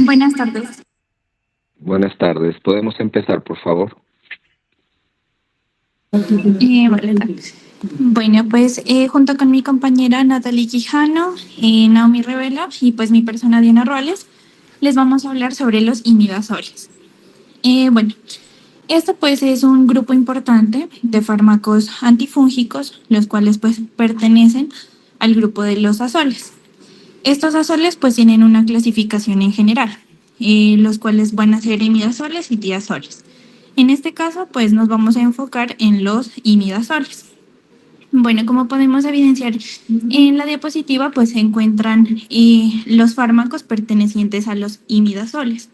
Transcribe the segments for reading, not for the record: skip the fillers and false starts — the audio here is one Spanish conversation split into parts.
Buenas tardes. Buenas tardes. ¿Podemos empezar, por favor? Vale, tal. Bueno, pues junto con mi compañera Natalie Quijano, Naomi Revelo y pues mi persona Diana Roales, les vamos a hablar sobre los imidazoles. Bueno, este pues es un grupo importante de fármacos antifúngicos, los cuales pues pertenecen al grupo de los azoles. Estos azoles pues tienen una clasificación en general, los cuales van a ser imidazoles y diazoles. En este caso pues nos vamos a enfocar en los imidazoles. Bueno, como podemos evidenciar en la diapositiva, pues se encuentran los fármacos pertenecientes a los imidazoles,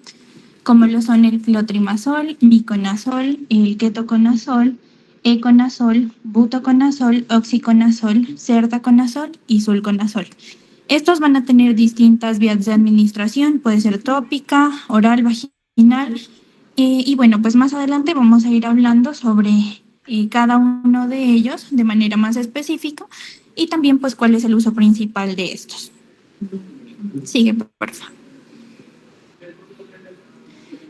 como lo son el clotrimazol, miconazol, el ketoconazol, econazol, butoconazol, oxiconazol, sertaconazol y sulconazol. Estos van a tener distintas vías de administración, puede ser tópica, oral, vaginal, y bueno, pues más adelante vamos a ir hablando sobre cada uno de ellos de manera más específica y también pues cuál es el uso principal de estos. Sigue, por favor.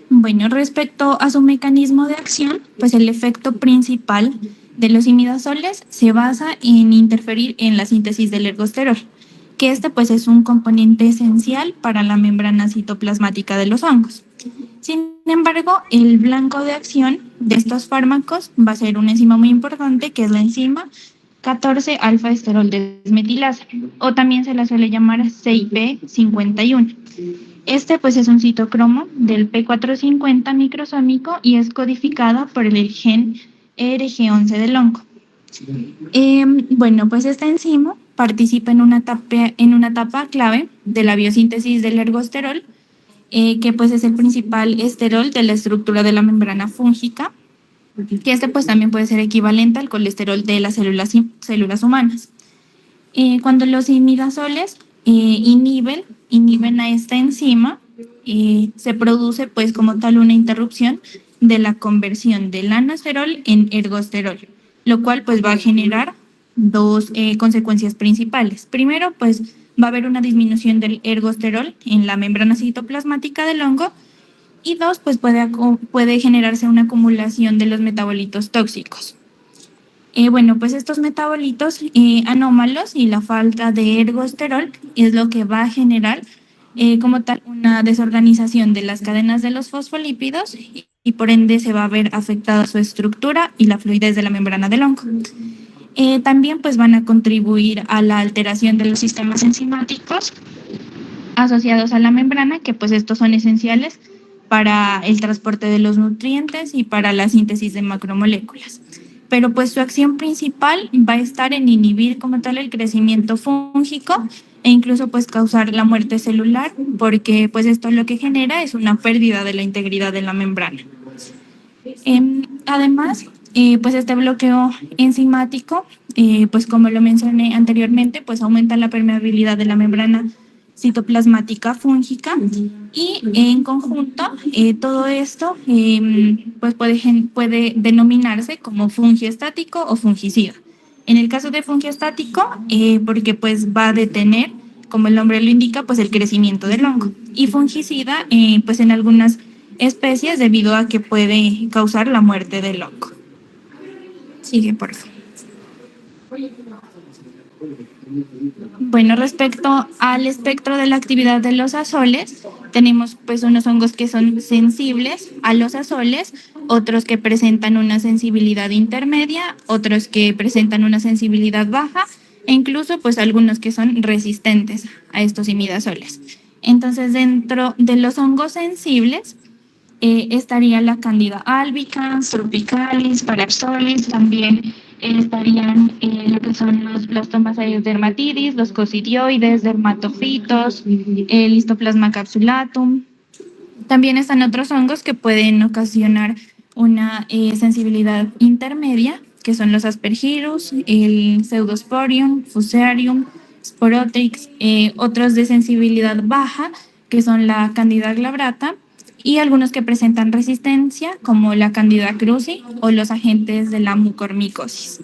Bueno, respecto a su mecanismo de acción, pues el efecto principal de los imidazoles se basa en interferir en la síntesis del ergosterol, que este pues es un componente esencial para la membrana citoplasmática de los hongos. Sin embargo, el blanco de acción de estos fármacos va a ser una enzima muy importante, que es la enzima 14-alfa-esterol desmetilasa, o también se la suele llamar CYP51. Este pues es un citocromo del P450 microsómico y es codificado por el gen ERG11 del hongo. Bueno, pues esta enzima participa en una etapa clave de la biosíntesis del ergosterol, que pues es el principal esterol de la estructura de la membrana fúngica, que este pues también puede ser equivalente al colesterol de las células humanas. Cuando los imidazoles inhiben a esta enzima, se produce pues como tal una interrupción de la conversión del anasterol en ergosterol, lo cual pues va a generar dos consecuencias principales. Primero, pues va a haber una disminución del ergosterol en la membrana citoplasmática del hongo, y dos, pues puede generarse una acumulación de los metabolitos tóxicos. Bueno, pues estos metabolitos anómalos y la falta de ergosterol es lo que va a generar como tal una desorganización de las cadenas de los fosfolípidos, y por ende se va a ver afectada su estructura y la fluidez de la membrana del hongo. También pues van a contribuir a la alteración de los sistemas enzimáticos asociados a la membrana, que pues estos son esenciales para el transporte de los nutrientes y para la síntesis de macromoléculas. Pero pues su acción principal va a estar en inhibir como tal el crecimiento fúngico e incluso pues causar la muerte celular, porque pues esto lo que genera es una pérdida de la integridad de la membrana. Además, pues este bloqueo enzimático, pues como lo mencioné anteriormente, pues aumenta la permeabilidad de la membrana citoplasmática fúngica, y en conjunto todo esto pues puede denominarse como fungiestático o fungicida. En el caso de fungiestático, porque pues va a detener, como el nombre lo indica, pues el crecimiento del hongo, y fungicida pues en algunas especies debido a que puede causar la muerte del hongo. Sigue, por favor. Bueno, respecto al espectro de la actividad de los azoles, tenemos pues unos hongos que son sensibles a los azoles, otros que presentan una sensibilidad intermedia, otros que presentan una sensibilidad baja, e incluso pues algunos que son resistentes a estos imidazoles. Entonces, dentro de los hongos sensibles, estaría la Candida albicans, tropicalis, parapsolis, también estarían lo que son los Blastomycetes dermatidis, los cosidioides, dermatofitos, el Histoplasma capsulatum. También están otros hongos que pueden ocasionar una sensibilidad intermedia, que son los Aspergillus, el Pseudosporium, Fusarium, Sporotrix, otros de sensibilidad baja, que son la Candida glabrata, y algunos que presentan resistencia, como la Candida krusei o los agentes de la mucormicosis.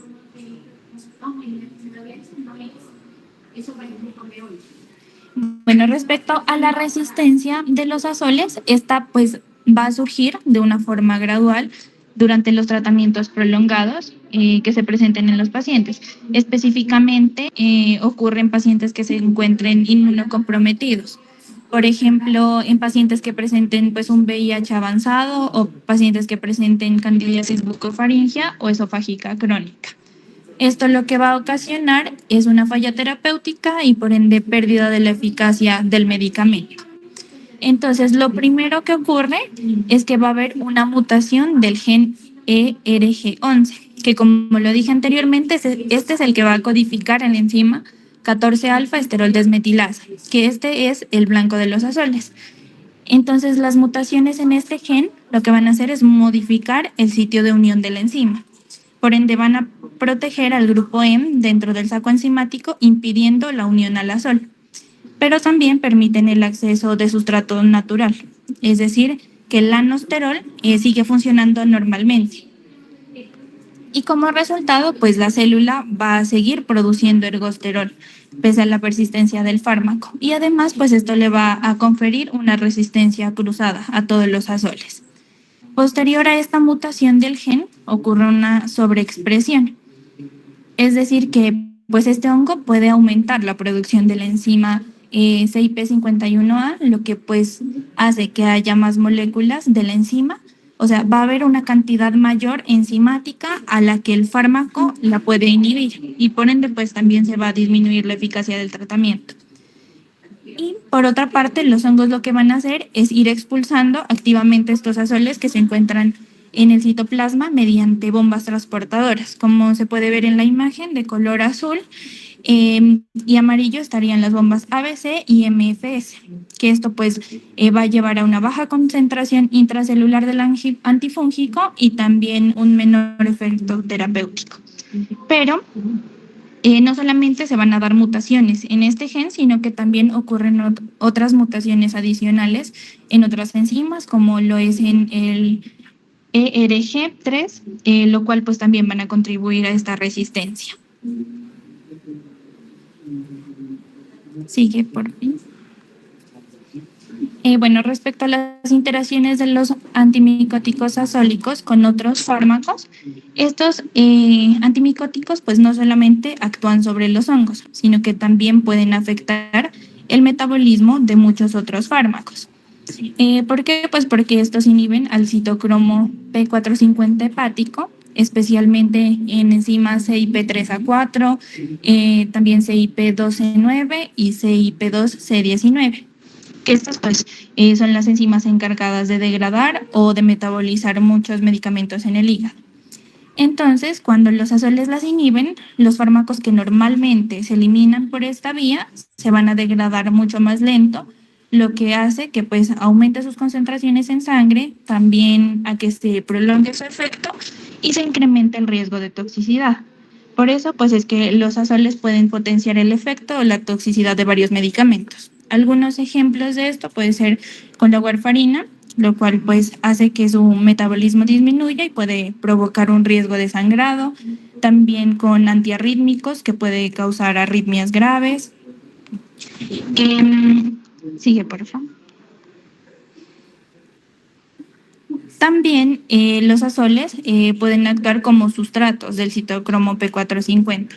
Bueno, respecto a la resistencia de los azoles, esta pues va a surgir de una forma gradual durante los tratamientos prolongados que se presenten en los pacientes. Específicamente ocurre en pacientes que se encuentren inmunocomprometidos. Por ejemplo, en pacientes que presenten pues un VIH avanzado o pacientes que presenten candidiasis bucofaringea o esofágica crónica. Esto lo que va a ocasionar es una falla terapéutica y por ende pérdida de la eficacia del medicamento. Entonces, lo primero que ocurre es que va a haber una mutación del gen ERG11, que como lo dije anteriormente, este es el que va a codificar en la enzima 14-alfa esterol desmetilasa, que este es el blanco de los azoles. Entonces, las mutaciones en este gen lo que van a hacer es modificar el sitio de unión de la enzima. Por ende, van a proteger al grupo M dentro del saco enzimático, impidiendo la unión al azol. Pero también permiten el acceso de sustrato natural, es decir, que el lanosterol sigue funcionando normalmente. Y como resultado, pues la célula va a seguir produciendo ergosterol, pese a la persistencia del fármaco. Y además, pues esto le va a conferir una resistencia cruzada a todos los azoles. Posterior a esta mutación del gen, ocurre una sobreexpresión. Es decir, que pues este hongo puede aumentar la producción de la enzima CYP51A, lo que pues hace que haya más moléculas de la enzima. O sea, va a haber una cantidad mayor enzimática a la que el fármaco la puede inhibir y por ende pues también se va a disminuir la eficacia del tratamiento. Y por otra parte, los hongos lo que van a hacer es ir expulsando activamente estos azoles que se encuentran en el citoplasma mediante bombas transportadoras. Como se puede ver en la imagen de color azul y amarillo estarían las bombas ABC y MFS, que esto pues va a llevar a una baja concentración intracelular del antifúngico y también un menor efecto terapéutico. Pero no solamente se van a dar mutaciones en este gen, sino que también ocurren otras mutaciones adicionales en otras enzimas, como lo es en el ERG3, lo cual pues también van a contribuir a esta resistencia. Sigue por fin. Bueno, respecto a las interacciones de los antimicóticos azólicos con otros fármacos, estos antimicóticos pues no solamente actúan sobre los hongos, sino que también pueden afectar el metabolismo de muchos otros fármacos. ¿Por qué? Pues porque estos inhiben al citocromo P450 hepático, especialmente en enzimas CYP3A4, también CYP12-9 y CYP2C19. Que estas pues son las enzimas encargadas de degradar o de metabolizar muchos medicamentos en el hígado. Entonces, cuando los azoles las inhiben, los fármacos que normalmente se eliminan por esta vía se van a degradar mucho más lento, lo que hace que pues aumente sus concentraciones en sangre, también a que se prolongue su efecto y se incremente el riesgo de toxicidad. Por eso, pues es que los azoles pueden potenciar el efecto o la toxicidad de varios medicamentos. Algunos ejemplos de esto puede ser con la warfarina, lo cual pues hace que su metabolismo disminuya y puede provocar un riesgo de sangrado. También con antiarrítmicos que puede causar arritmias graves. Sigue, por favor. También los azoles pueden actuar como sustratos del citocromo P450.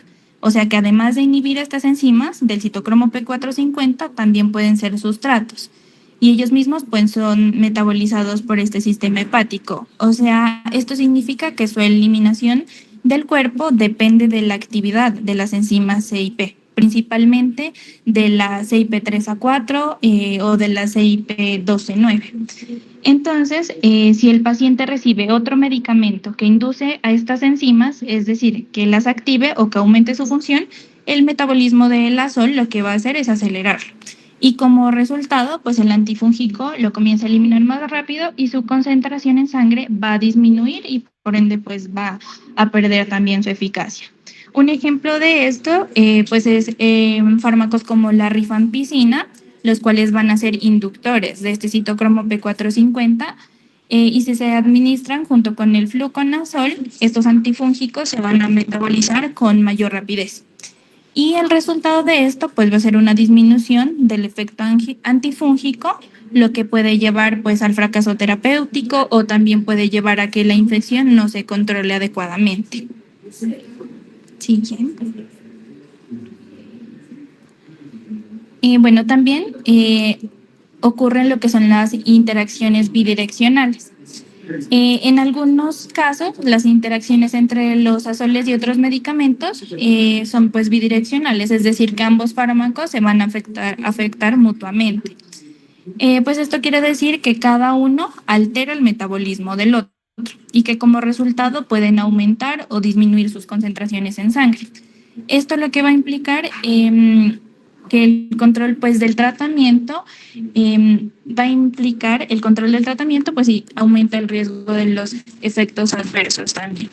O sea que además de inhibir estas enzimas del citocromo P450, también pueden ser sustratos. Y ellos mismos pues, son metabolizados por este sistema hepático. O sea, esto significa que su eliminación del cuerpo depende de la actividad de las enzimas CIP, principalmente de la CYP3A4 o de la CYP12-9. Entonces, si el paciente recibe otro medicamento que induce a estas enzimas, es decir, que las active o que aumente su función, el metabolismo del azol lo que va a hacer es acelerarlo. Y como resultado, pues el antifúngico lo comienza a eliminar más rápido y su concentración en sangre va a disminuir y por ende pues va a perder también su eficacia. Un ejemplo de esto pues es fármacos como la rifampicina, los cuales van a ser inductores de este citocromo P450 y si se administran junto con el fluconazol, estos antifúngicos se van a metabolizar con mayor rapidez. Y el resultado de esto pues va a ser una disminución del efecto antifúngico, lo que puede llevar pues al fracaso terapéutico o también puede llevar a que la infección no se controle adecuadamente. Siguiente. Bueno, también ocurren lo que son las interacciones bidireccionales. En algunos casos, las interacciones entre los azoles y otros medicamentos son pues bidireccionales, es decir, que ambos fármacos se van a afectar mutuamente. Pues esto quiere decir que cada uno altera el metabolismo del otro y que como resultado pueden aumentar o disminuir sus concentraciones en sangre. Esto lo que va a implicar que el control pues del tratamiento va a implicar el control del tratamiento pues sí aumenta el riesgo de los efectos adversos también.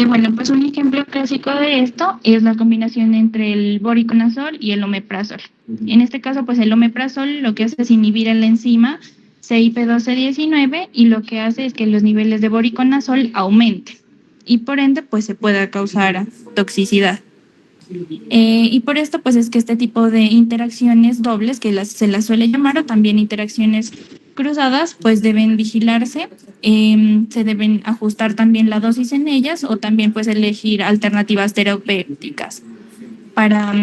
Bueno, pues un ejemplo clásico de esto es la combinación entre el voriconazol y el omeprazol. En este caso, pues el omeprazol lo que hace es inhibir la enzima CYP1219 y lo que hace es que los niveles de voriconazol aumenten y por ende, pues se pueda causar toxicidad. Y por esto, pues es que este tipo de interacciones dobles, que se las suele llamar, o también interacciones cruzadas, pues deben vigilarse, se deben ajustar también la dosis en ellas o también pues elegir alternativas terapéuticas para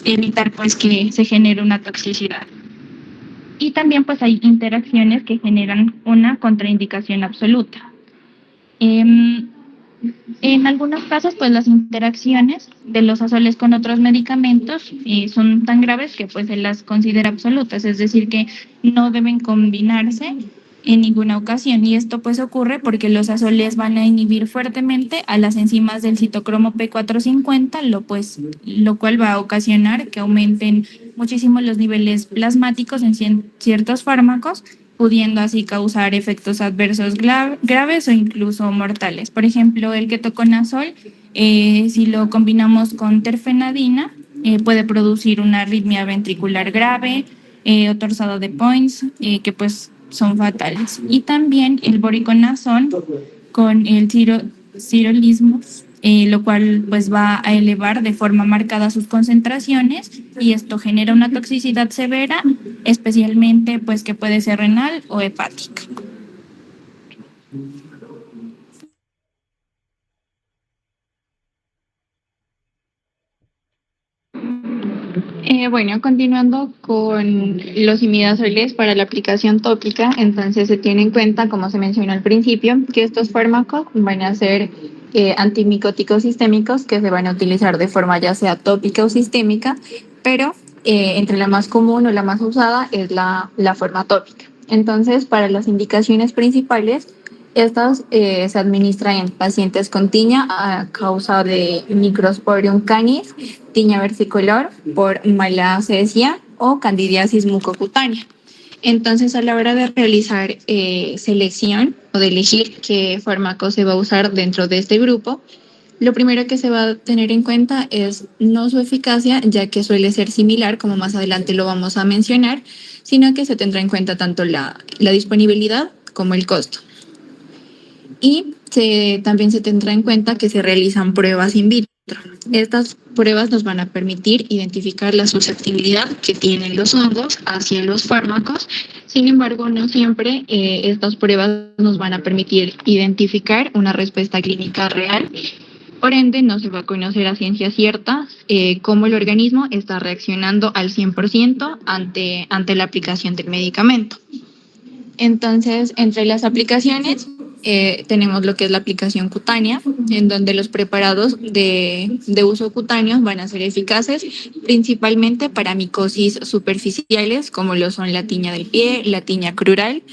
evitar pues que se genere una toxicidad. Y también pues hay interacciones que generan una contraindicación absoluta. En algunos casos, pues las interacciones de los azoles con otros medicamentos son tan graves que pues se las considera absolutas, es decir, que no deben combinarse en ninguna ocasión. Y esto pues ocurre porque los azoles van a inhibir fuertemente a las enzimas del citocromo P450, lo cual va a ocasionar que aumenten muchísimo los niveles plasmáticos en ciertos fármacos, pudiendo así causar efectos adversos graves o incluso mortales. Por ejemplo, el ketoconazol, si lo combinamos con terfenadina, puede producir una arritmia ventricular grave o torsado de Points, que pues son fatales. Y también el voriconazol con el sirolimus, lo cual pues va a elevar de forma marcada sus concentraciones y esto genera una toxicidad severa, especialmente pues que puede ser renal o hepática. Bueno, continuando con los imidazoles para la aplicación tópica, entonces se tiene en cuenta, como se mencionó al principio, que estos fármacos van a ser antimicóticos sistémicos que se van a utilizar de forma ya sea tópica o sistémica, pero entre la más común o la más usada es la forma tópica. Entonces, para las indicaciones principales, estas se administran en pacientes con tiña a causa de Microsporium canis, tiña versicolor por malacesia o candidiasis mucocutánea. Entonces, a la hora de realizar selección o de elegir qué fármaco se va a usar dentro de este grupo, lo primero que se va a tener en cuenta es no su eficacia, ya que suele ser similar, como más adelante lo vamos a mencionar, sino que se tendrá en cuenta tanto la disponibilidad como el costo. Y también se tendrá en cuenta que se realizan pruebas in vitro. Estas pruebas nos van a permitir identificar la susceptibilidad que tienen los hongos hacia los fármacos. Sin embargo, no siempre estas pruebas nos van a permitir identificar una respuesta clínica real. Por ende, no se va a conocer a ciencia cierta cómo el organismo está reaccionando al 100% ante la aplicación del medicamento. Entonces, entre las aplicaciones tenemos lo que es la aplicación cutánea, en donde los preparados de uso cutáneo van a ser eficaces principalmente para micosis superficiales, como lo son la tiña del pie, la tiña crural,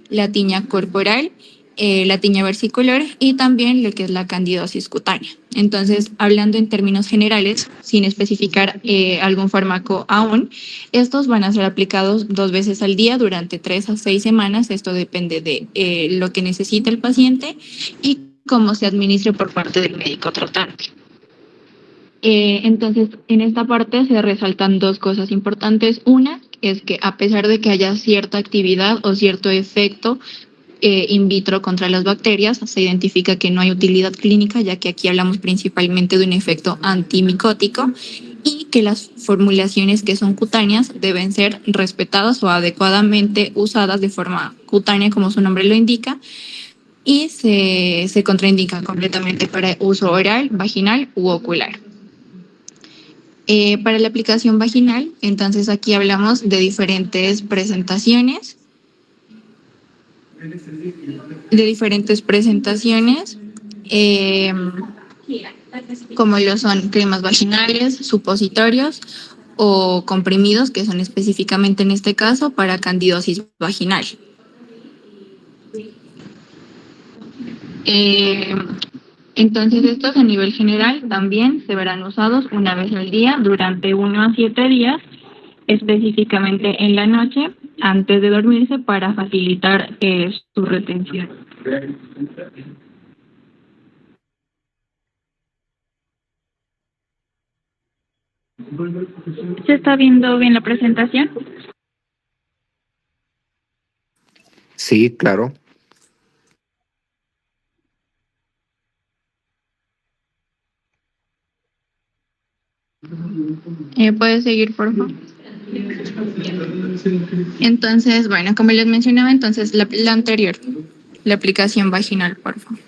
la tiña corporal, la tiña versicolor y también lo que es la candidosis cutánea. Entonces, hablando en términos generales, sin especificar algún fármaco aún, estos van a ser aplicados 2 veces al día durante 3 a 6 semanas. Esto depende de lo que necesite el paciente y cómo se administre por parte del médico tratante. Entonces, en esta parte se resaltan 2 cosas importantes. Una es que a pesar de que haya cierta actividad o cierto efecto in vitro contra las bacterias, se identifica que no hay utilidad clínica, ya que aquí hablamos principalmente de un efecto antimicótico y que las formulaciones que son cutáneas deben ser respetadas o adecuadamente usadas de forma cutánea, como su nombre lo indica, y se contraindican completamente para uso oral, vaginal u ocular. Para la aplicación vaginal, entonces aquí hablamos de diferentes presentaciones, eh, como lo son cremas vaginales, supositorios o comprimidos, que son específicamente en este caso para candidosis vaginal. Entonces estos a nivel general también se verán usados una vez al día durante 1 a 7 días, específicamente en la noche antes de dormirse para facilitar su retención. ¿Se está viendo bien la presentación? Sí, claro. ¿Puedes seguir, por favor? Entonces, bueno, como les mencionaba, entonces la anterior, la aplicación vaginal, por favor.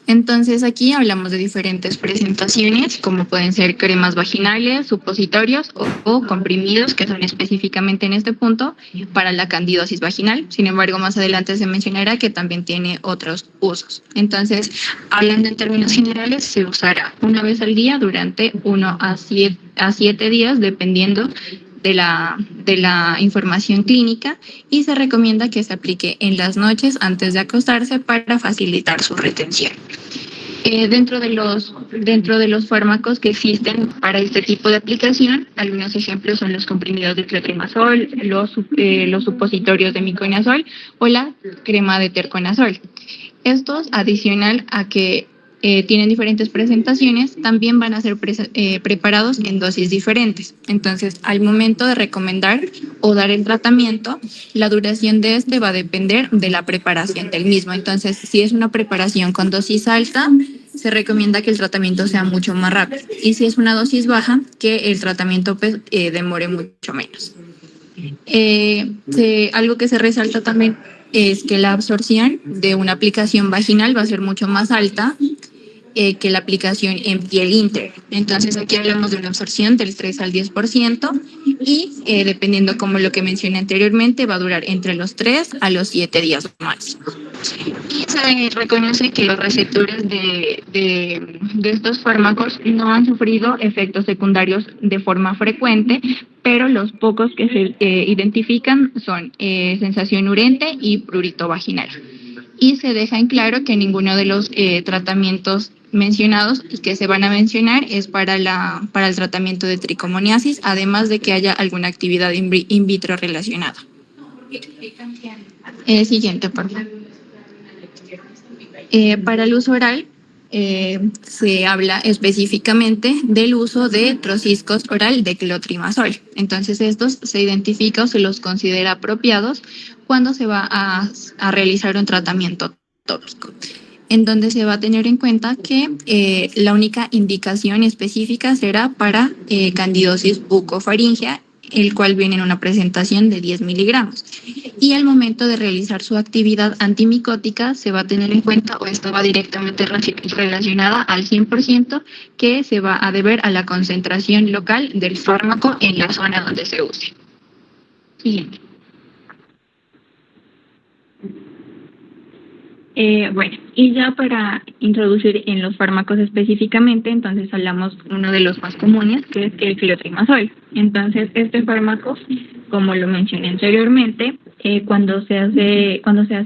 Entonces aquí hablamos de diferentes presentaciones, como pueden ser cremas vaginales, supositorios o comprimidos, que son específicamente en este punto para la candidosis vaginal. Sin embargo, más adelante se mencionará que también tiene otros usos. Entonces, hablando en términos generales, se usará una vez al día durante 1 a 7 días, dependiendo de la información clínica, y se recomienda que se aplique en las noches antes de acostarse para facilitar su retención. Dentro de los fármacos que existen para este tipo de aplicación, algunos ejemplos son los comprimidos de clotrimazol, los supositorios de miconazol o la crema de terconazol. Estos, adicional a que tienen diferentes presentaciones, también van a ser preparados en dosis diferentes. Entonces, al momento de recomendar o dar el tratamiento, la duración de este va a depender de la preparación del mismo. Entonces, si es una preparación con dosis alta, se recomienda que el tratamiento sea mucho más rápido. Y si es una dosis baja, que el tratamiento demore mucho menos. Algo que se resalta también es que la absorción de una aplicación vaginal va a ser mucho más alta que la aplicación en piel íntegra. Entonces aquí hablamos de una absorción del 3 al 10% y dependiendo como lo que mencioné anteriormente, va a durar entre los 3 a los 7 días máximo. Y se reconoce que los receptores de estos fármacos no han sufrido efectos secundarios de forma frecuente, pero los pocos que se identifican son sensación urente y prurito vaginal. Y se deja en claro que ninguno de los tratamientos mencionados y que se van a mencionar es para el tratamiento de tricomoniasis, además de que haya alguna actividad in vitro relacionada. Siguiente, por favor. Para el uso oral, se habla específicamente del uso de trociscos oral de clotrimazol. Entonces, estos se identifican o se los considera apropiados cuando se va a realizar un tratamiento tópico, en donde se va a tener en cuenta que la única indicación específica será para candidosis bucofaríngea, el cual viene en una presentación de 10 miligramos. Y al momento de realizar su actividad antimicótica se va a tener en cuenta, o esto va directamente relacionada al 100%, que se va a deber a la concentración local del fármaco en la zona donde se use. Siguiente. Bueno, y ya para introducir en los fármacos específicamente, entonces hablamos uno de los más comunes, que es el clotrimazol. Entonces, este fármaco, como lo mencioné anteriormente, cuando se hace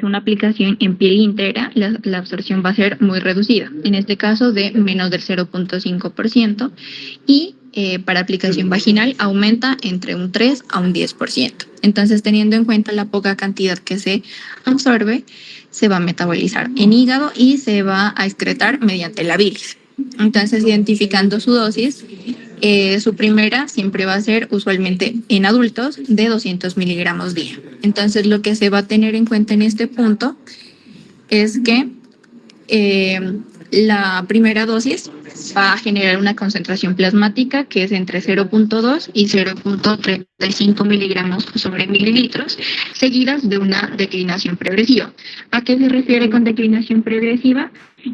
una aplicación en piel íntegra, la absorción va a ser muy reducida, en este caso de menos del 0.5%, y para aplicación vaginal aumenta entre un 3 a un 10%. Entonces, teniendo en cuenta la poca cantidad que se absorbe, se va a metabolizar en hígado y se va a excretar mediante la bilis. Entonces, identificando su dosis, su primera siempre va a ser usualmente en adultos de 200 miligramos día. Entonces, lo que se va a tener en cuenta en este punto es que La primera dosis va a generar una concentración plasmática que es entre 0.2 y 0.35 miligramos sobre mililitros, seguidas de una declinación progresiva. ¿A qué se refiere con declinación progresiva?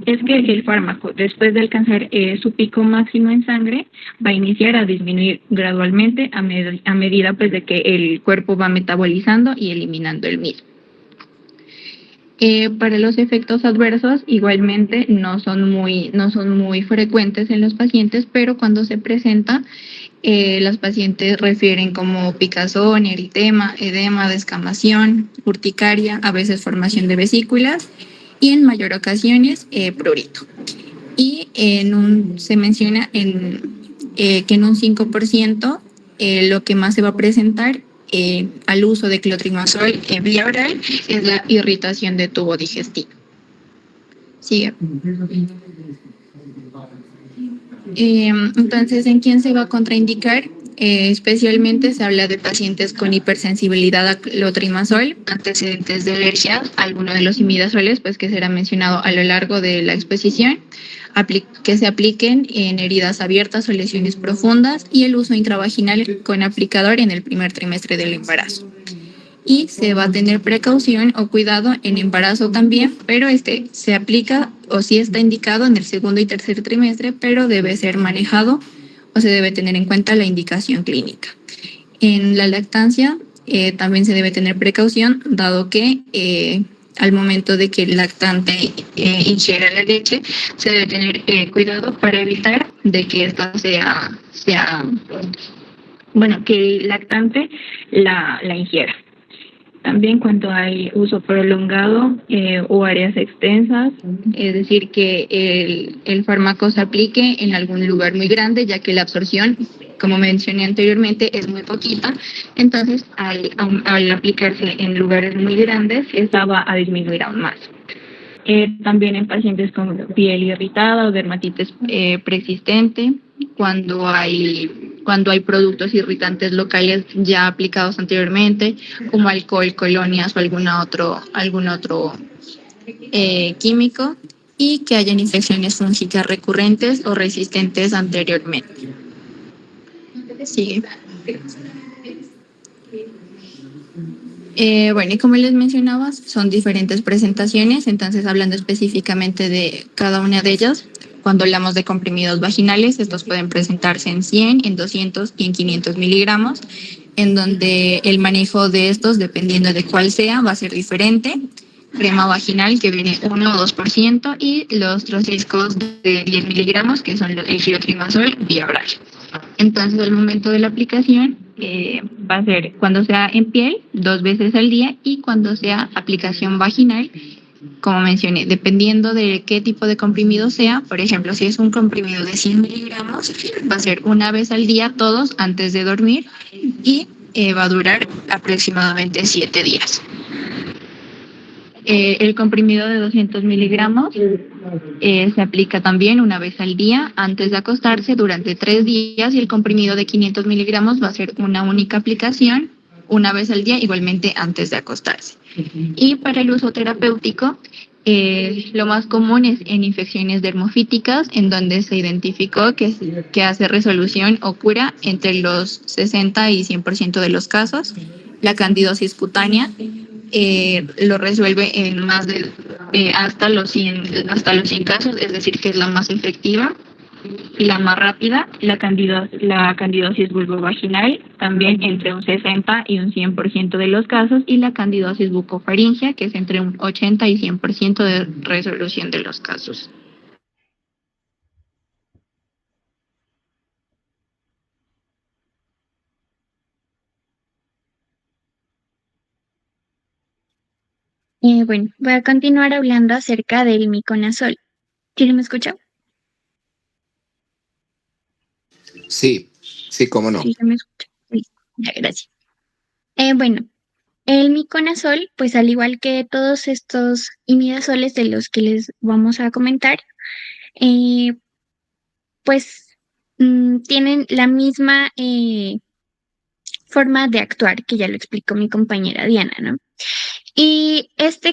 Es que el fármaco, después de alcanzar su pico máximo en sangre, va a iniciar a disminuir gradualmente a medida pues, de que el cuerpo va metabolizando y eliminando el mismo. Para los efectos adversos, igualmente no son muy frecuentes en los pacientes, pero cuando se presenta, los pacientes refieren como picazón, eritema, edema, descamación, urticaria, a veces formación de vesículas y en mayor ocasiones prurito. Y se menciona que en un 5% lo que más se va a presentar al uso de clotrimazol vía oral es la irritación de tubo digestivo. Sigue. Entonces, ¿en quién se va a contraindicar? Especialmente se habla de pacientes con hipersensibilidad a clotrimazol, antecedentes de alergia a alguno de los imidazoles, pues que será mencionado a lo largo de la exposición, que se apliquen en heridas abiertas o lesiones profundas y el uso intravaginal con aplicador en el primer trimestre del embarazo. Y se va a tener precaución o cuidado en embarazo también, pero se aplica o sí está indicado en el segundo y tercer trimestre, pero debe ser manejado o se debe tener en cuenta la indicación clínica. En la lactancia también se debe tener precaución, dado que al momento de que el lactante ingiera la leche, se debe tener cuidado para evitar de que esta que el lactante la ingiera. También cuando hay uso prolongado o áreas extensas, es decir, que el fármaco se aplique en algún lugar muy grande, ya que la absorción, como mencioné anteriormente, es muy poquita. Entonces, al aplicarse en lugares muy grandes, esta va a disminuir aún más. También en pacientes con piel irritada o dermatitis persistente, cuando hay productos irritantes locales ya aplicados anteriormente, como alcohol, colonias o algún otro químico, y que hayan infecciones fúngicas recurrentes o resistentes anteriormente. Sigue. Y como les mencionaba, son diferentes presentaciones, entonces hablando específicamente de cada una de ellas, cuando hablamos de comprimidos vaginales, estos pueden presentarse en 100, en 200 y en 500 miligramos, en donde el manejo de estos, dependiendo de cuál sea, va a ser diferente. Crema vaginal que viene 1 o 2% y los trociscos de 10 miligramos, que son el clotrimazol vía oral. Entonces, al momento de la aplicación, va a ser cuando sea en piel, 2 veces al día, y cuando sea aplicación vaginal, como mencioné, dependiendo de qué tipo de comprimido sea. Por ejemplo, si es un comprimido de 100 miligramos, va a ser 1 vez al día todos antes de dormir y va a durar aproximadamente 7 días. El comprimido de 200 miligramos se aplica también 1 vez al día antes de acostarse durante 3 días, y el comprimido de 500 miligramos va a ser una única aplicación 1 vez al día, igualmente antes de acostarse. Y para el uso terapéutico, lo más común es en infecciones dermofíticas, en donde se identificó que hace resolución o cura entre los 60 y 100% de los casos. La candidosis cutánea lo resuelve en más de hasta los 100 casos, es decir, que es la más efectiva y la más rápida. La candidosis vulvovaginal también entre un 60 y un 100% de los casos, y la candidosis bucofaringea, que es entre un 80 y 100% de resolución de los casos. Voy a continuar hablando acerca del miconazol. ¿Sí me escucha? Sí, cómo no. Sí, me escucha. Sí, ya, gracias. El miconazol, pues al igual que todos estos imidazoles de los que les vamos a comentar, pues tienen la misma forma de actuar, que ya lo explicó mi compañera Diana, ¿no? Y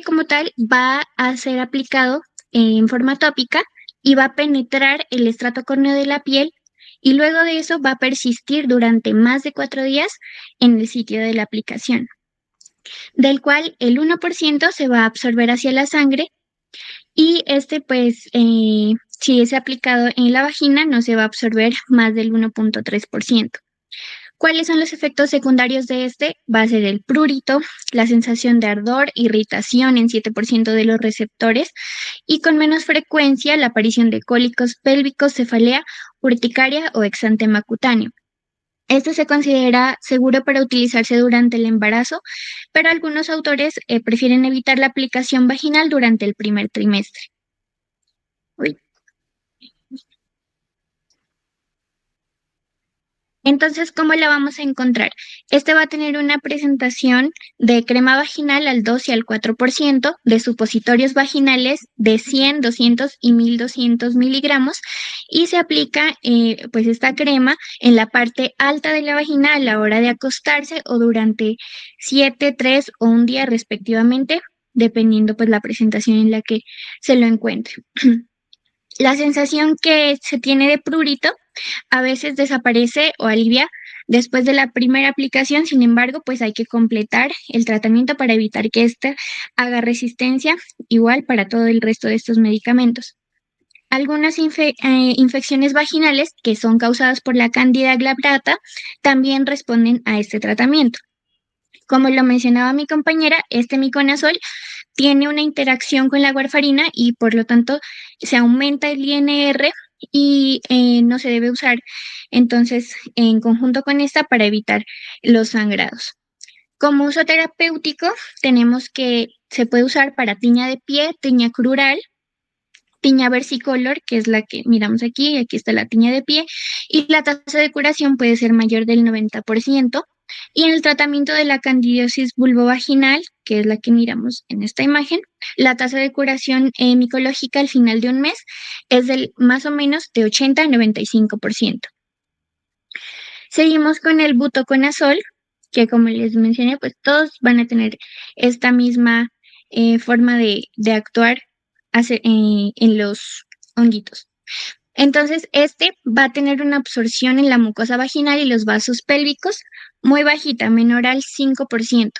como tal va a ser aplicado en forma tópica y va a penetrar el estrato córneo de la piel y luego de eso va a persistir durante más de 4 días en el sitio de la aplicación, del cual el 1% se va a absorber hacia la sangre y si es aplicado en la vagina, no se va a absorber más del 1.3%. ¿Cuáles son los efectos secundarios de este? Va a ser el prurito, la sensación de ardor, irritación en 7% de los receptores y con menos frecuencia la aparición de cólicos pélvicos, cefalea, urticaria o exantema cutáneo. Esto se considera seguro para utilizarse durante el embarazo, pero algunos autores prefieren evitar la aplicación vaginal durante el primer trimestre. Entonces, ¿cómo la vamos a encontrar? Este va a tener una presentación de crema vaginal al 2 y al 4%, de supositorios vaginales de 100, 200 y 1200 miligramos, y se aplica esta crema en la parte alta de la vagina a la hora de acostarse o durante 7, 3 o un día respectivamente, dependiendo pues la presentación en la que se lo encuentre. La sensación que se tiene de prurito a veces desaparece o alivia después de la primera aplicación, sin embargo, pues hay que completar el tratamiento para evitar que ésta haga resistencia, igual para todo el resto de estos medicamentos. Algunas infecciones vaginales que son causadas por la Candida glabrata también responden a este tratamiento. Como lo mencionaba mi compañera, este miconazol tiene una interacción con la warfarina y por lo tanto se aumenta el INR y no se debe usar entonces en conjunto con esta para evitar los sangrados. Como uso terapéutico tenemos que se puede usar para tiña de pie, tiña crural, tiña versicolor, que es la que miramos aquí está la tiña de pie, y la tasa de curación puede ser mayor del 90%. Y en el tratamiento de la candidiasis vulvovaginal, que es la que miramos en esta imagen, la tasa de curación micológica al final de un mes es del más o menos de 80 a 95%. Seguimos con el butoconazol, que como les mencioné, pues todos van a tener esta misma forma de actuar en los honguitos. Entonces, este va a tener una absorción en la mucosa vaginal y los vasos pélvicos muy bajita, menor al 5%.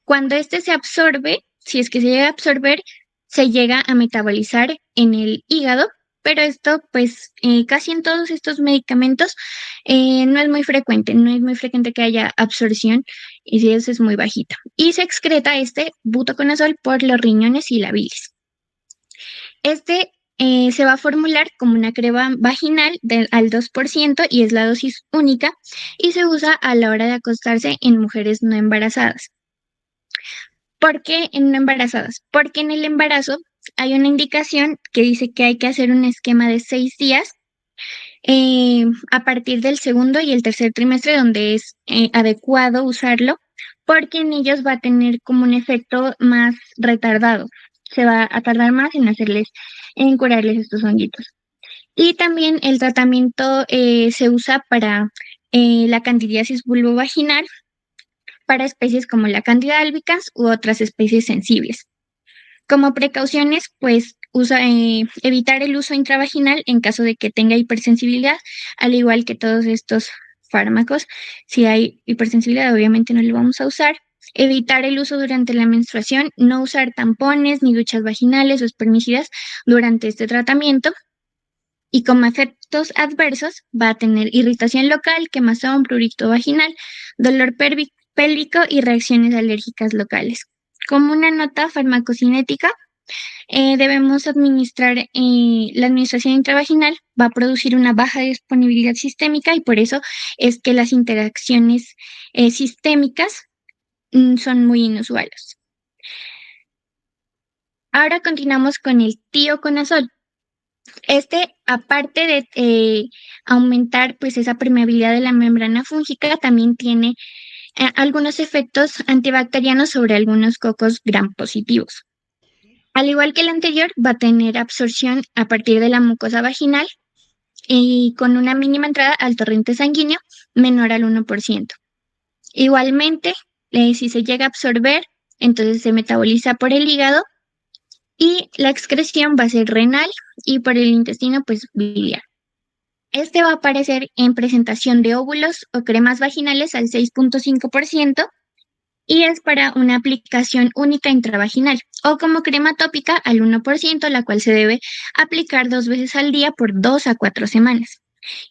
Cuando este se absorbe, si es que se llega a absorber, se llega a metabolizar en el hígado, pero esto, pues, casi en todos estos medicamentos no es muy frecuente que haya absorción y si eso es muy bajita. Y se excreta este butoconazol por los riñones y la bilis. Este se va a formular como una crema vaginal al 2% y es la dosis única y se usa a la hora de acostarse en mujeres no embarazadas. ¿Por qué en no embarazadas? Porque en el embarazo hay una indicación que dice que hay que hacer un esquema de 6 días a partir del segundo y el tercer trimestre donde es adecuado usarlo porque en ellos va a tener como un efecto más retardado. Se va a tardar más en curarles estos honguitos. Y también el tratamiento se usa para la candidiasis vulvovaginal, para especies como la Candida albicans u otras especies sensibles. Como precauciones, pues evitar el uso intravaginal en caso de que tenga hipersensibilidad, al igual que todos estos fármacos. Si hay hipersensibilidad, obviamente no lo vamos a usar. Evitar el uso durante la menstruación, no usar tampones ni duchas vaginales o espermicidas durante este tratamiento. Y como efectos adversos va a tener irritación local, quemazón, prurito vaginal, dolor pélvico y reacciones alérgicas locales. Como una nota farmacocinética, debemos administrar, la administración intravaginal va a producir una baja disponibilidad sistémica y por eso es que las interacciones sistémicas son muy inusuales. Ahora continuamos con el tioconazol. Este, aparte de aumentar pues esa permeabilidad de la membrana fúngica, también tiene algunos efectos antibacterianos sobre algunos cocos gram positivos. Al igual que el anterior, va a tener absorción a partir de la mucosa vaginal y con una mínima entrada al torrente sanguíneo menor al 1%. Igualmente, si se llega a absorber, entonces se metaboliza por el hígado Y la excreción va a ser renal y por el intestino, pues biliar. Este va a aparecer en presentación de óvulos o cremas vaginales al 6.5% y es para una aplicación única intravaginal o como crema tópica al 1%, la cual se debe aplicar 2 veces al día por 2 a 4 semanas.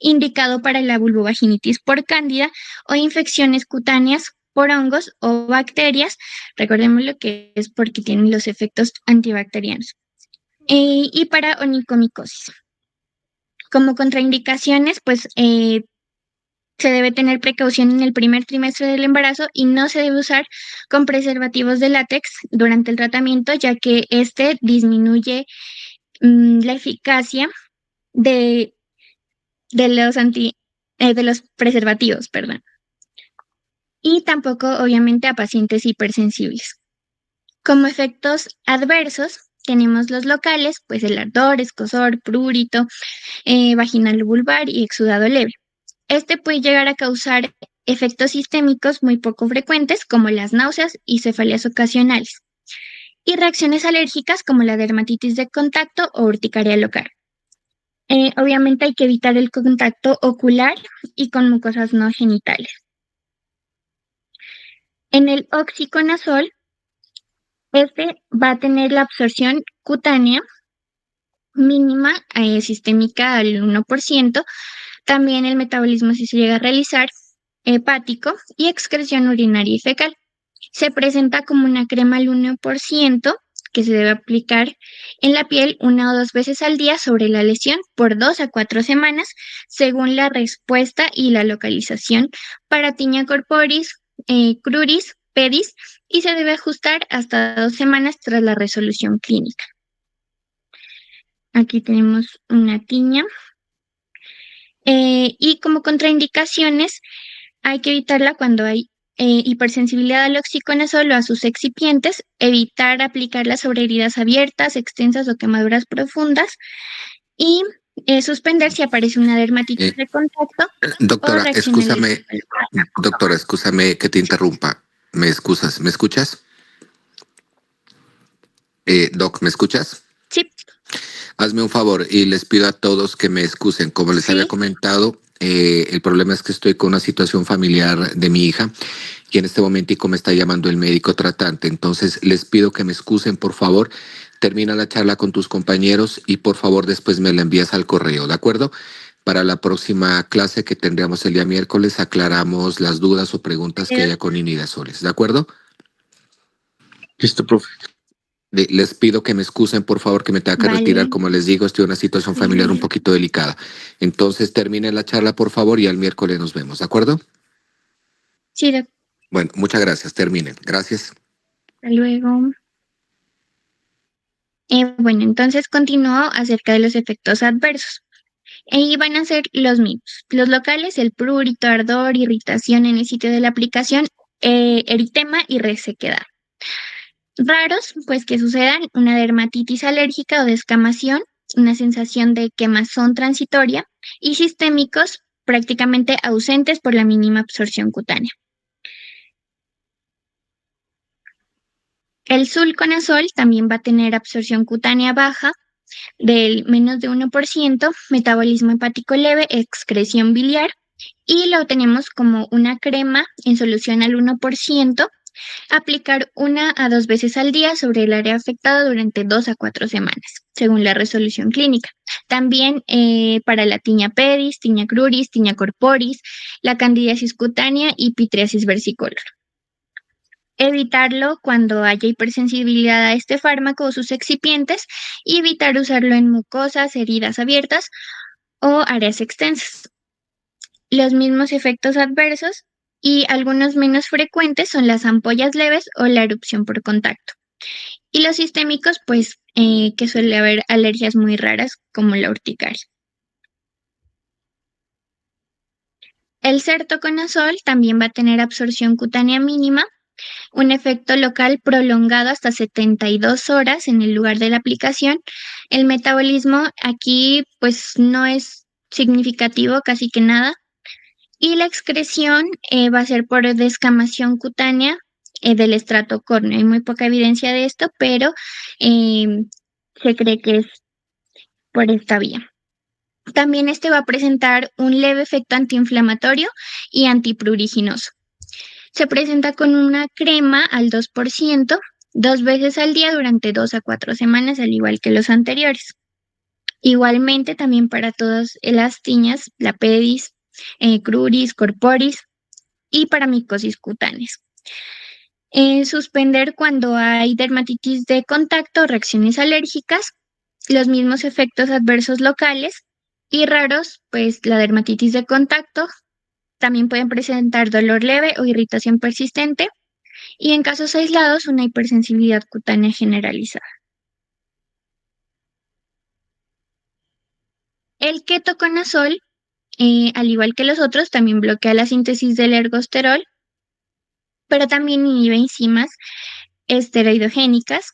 Indicado para la vulvovaginitis por cándida o infecciones cutáneas por hongos o bacterias. Recordemos lo que es porque tienen los efectos antibacterianos. Y para onicomicosis. Como contraindicaciones, pues se debe tener precaución en el primer trimestre del embarazo y no se debe usar con preservativos de látex durante el tratamiento, ya que este disminuye la eficacia de, de los preservativos, perdón. Y tampoco, obviamente, a pacientes hipersensibles. Como efectos adversos, tenemos los locales, pues el ardor, escozor, prurito, vaginal vulvar y exudado leve. Este puede llegar a causar efectos sistémicos muy poco frecuentes, como las náuseas y cefaleas ocasionales, y reacciones alérgicas como la dermatitis de contacto o urticaria local. Obviamente hay que evitar el contacto ocular y con mucosas no genitales. En el oxiconazol, este va a tener la absorción cutánea mínima sistémica al 1%. También el metabolismo sí se llega a realizar hepático y excreción urinaria y fecal. Se presenta como una crema al 1% que se debe aplicar en la piel 1 o 2 veces al día sobre la lesión por 2 a 4 semanas, según la respuesta y la localización para tiña corporis, cruris, pedis, y se debe ajustar hasta 2 semanas tras la resolución clínica. Aquí tenemos una tiña. Y como contraindicaciones, hay que evitarla cuando hay hipersensibilidad al oxiconazol o a sus excipientes, evitar aplicarla sobre heridas abiertas, extensas o quemaduras profundas y suspender si aparece una dermatitis de contacto o Doctora, reacción alérgica. excúsame que te interrumpa. ¿Me excusas? ¿Me escuchas? Doc, ¿me escuchas? Sí, Hazme un favor y les pido a todos que me excusen. Como les sí, había comentado, el problema es que estoy con una situación familiar de mi hija y en este momentico me está llamando el médico tratante. Entonces les pido que me excusen, por favor. Termina la charla con tus compañeros y por favor después me la envías al correo, ¿de acuerdo? Para la próxima clase que tendremos el día miércoles aclaramos las dudas o preguntas que haya con Inidasoles, ¿de acuerdo? Listo, profe. Les pido que me excusen, por favor, que me tenga que retirar. vale. Como les digo, estoy en una situación familiar un poquito delicada. Entonces, terminen la charla, por favor, y al miércoles nos vemos, ¿de acuerdo? Sí, Bueno, muchas gracias. Terminen. Gracias. hasta luego. Bueno, entonces continúo acerca de los efectos adversos. Y van a ser los mismos. Los locales, el prurito, ardor, irritación en el sitio de la aplicación, eritema y resequedad. Raros, pues que sucedan una dermatitis alérgica o descamación, una sensación de quemazón transitoria y sistémicos prácticamente ausentes por la mínima absorción cutánea. El sulconazol también va a tener absorción cutánea baja del menos de 1%, metabolismo hepático leve, excreción biliar, y lo tenemos como una crema en solución al 1%, aplicar 1 a 2 veces al día sobre el área afectada durante 2 a 4 semanas, según la resolución clínica. También para la tiña pedis, tiña cruris, tiña corporis, la candidiasis cutánea y pitriasis versicolor. Evitarlo cuando haya hipersensibilidad a este fármaco o sus excipientes y evitar usarlo en mucosas, heridas abiertas o áreas extensas. Los mismos efectos adversos y algunos menos frecuentes son las ampollas leves o la erupción por contacto. Y los sistémicos, pues que suele haber alergias muy raras como la urticaria. El sertoconazol también va a tener absorción cutánea mínima, un efecto local prolongado hasta 72 horas en el lugar de la aplicación. El metabolismo aquí pues no es significativo, casi que nada. Y la excreción va a ser por descamación cutánea del estrato córneo. Hay muy poca evidencia de esto, pero se cree que es por esta vía. También este va a presentar un leve efecto antiinflamatorio y antipruriginoso. Se presenta con una crema al 2%, 2 veces al día durante 2 a 4 semanas, al igual que los anteriores. Igualmente también para todas las tiñas, la pedis, cruris, corporis y para micosis cutáneas. Suspender cuando hay dermatitis de contacto o reacciones alérgicas, los mismos efectos adversos locales y raros, pues la dermatitis de contacto también pueden presentar dolor leve o irritación persistente y en casos aislados una hipersensibilidad cutánea generalizada. El ketoconazol, al igual que los otros, también bloquea la síntesis del ergosterol, pero también inhibe enzimas esteroidogénicas,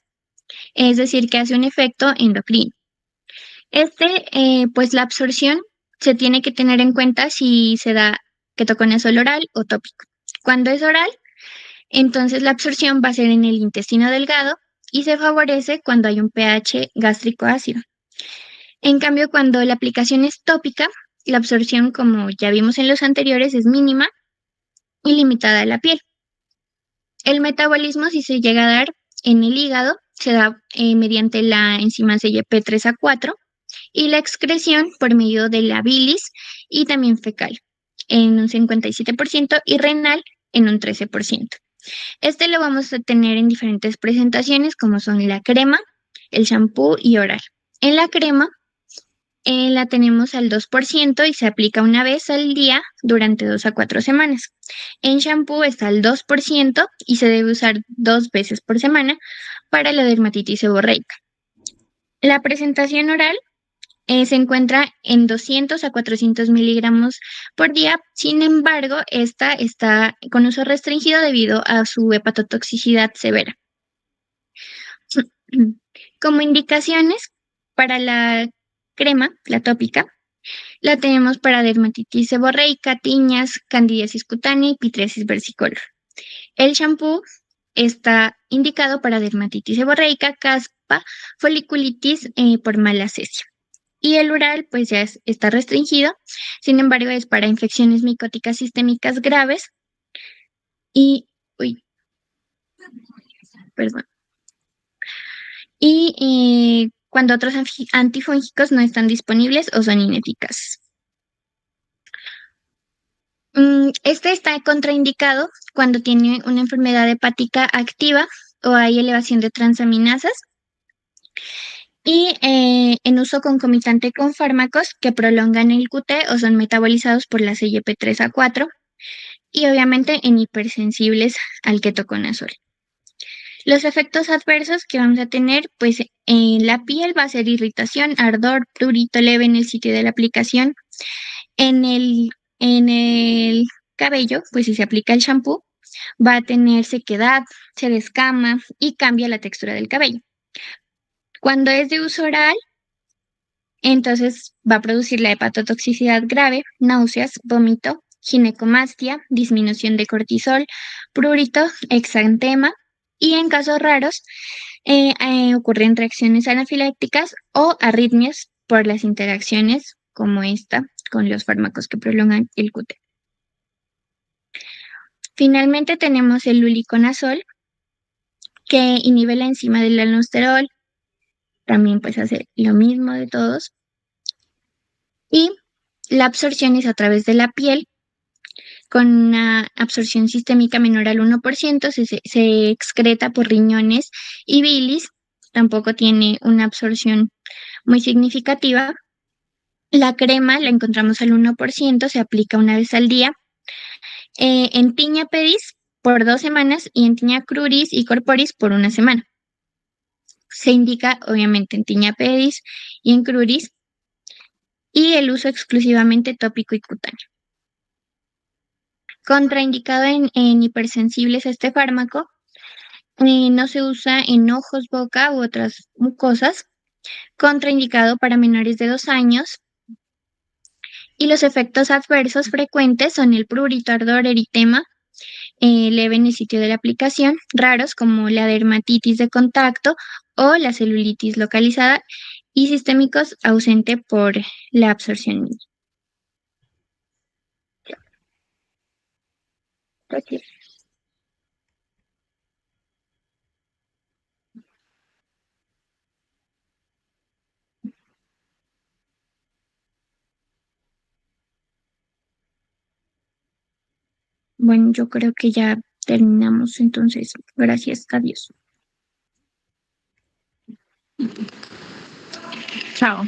es decir, que hace un efecto endocrino. Pues la absorción se tiene que tener en cuenta si se da ketoconazol oral o tópico. Cuando es oral, entonces la absorción va a ser en el intestino delgado y se favorece cuando hay un pH gástrico ácido. En cambio, cuando la aplicación es tópica, la absorción, como ya vimos en los anteriores, es mínima y limitada a la piel. El metabolismo, si se llega a dar en el hígado, se da mediante la enzima CYP3A4 y la excreción por medio de la bilis y también fecal en un 57% y renal en un 13%. Lo vamos a tener en diferentes presentaciones como son la crema, el shampoo y oral. En la crema la tenemos al 2% y se aplica una vez al día durante 2 a 4 semanas. En shampoo está al 2% y se debe usar 2 veces por semana para la dermatitis seborreica. La presentación oral se encuentra en 200 a 400 miligramos por día. Sin embargo, esta está con uso restringido debido a su hepatotoxicidad severa. Como indicaciones para la crema, la tópica, la tenemos para dermatitis seborreica, tiñas, candidiasis cutánea y pitriasis versicolor. El shampoo está indicado para dermatitis seborreica, caspa, foliculitis por malacesia. Y el oral, pues ya está restringido, sin embargo, es para infecciones micóticas sistémicas graves y, cuando otros antifúngicos no están disponibles o son ineficaces. Está contraindicado cuando tiene una enfermedad hepática activa o hay elevación de transaminasas y en uso concomitante con fármacos que prolongan el QT o son metabolizados por la CYP3A4 y obviamente en hipersensibles al ketoconazol. Los efectos adversos que vamos a tener, pues en la piel va a ser irritación, ardor, prurito leve en el sitio de la aplicación. En el cabello, pues si se aplica el shampoo, va a tener sequedad, se descama y cambia la textura del cabello. Cuando es de uso oral, entonces va a producir la hepatotoxicidad grave, náuseas, vómito, ginecomastia, disminución de cortisol, prurito, exantema y en casos raros ocurren reacciones anafilácticas o arritmias por las interacciones como esta con los fármacos que prolongan el QT. Finalmente tenemos el luliconazol que inhibe la enzima del aldosterol, también pues hace lo mismo de todos. Y la absorción es a través de la piel, con una absorción sistémica menor al 1%, se excreta por riñones y bilis, tampoco tiene una absorción muy significativa. La crema la encontramos al 1%, se aplica una vez al día. En tiña pedis por 2 semanas y en tiña cruris y corporis por 1 semana. Se indica obviamente en tiña pedis y en cruris y el uso exclusivamente tópico y cutáneo. Contraindicado en hipersensibles a este fármaco, no se usa en ojos, boca u otras mucosas. Contraindicado para menores de 2 años. Y los efectos adversos frecuentes son el prurito, ardor, eritema, leve en el sitio de la aplicación, raros como la dermatitis de contacto o la celulitis localizada y sistémicos ausente por la absorción mínima. Gracias. Bueno, yo creo que ya terminamos, entonces, gracias, adiós. Chao.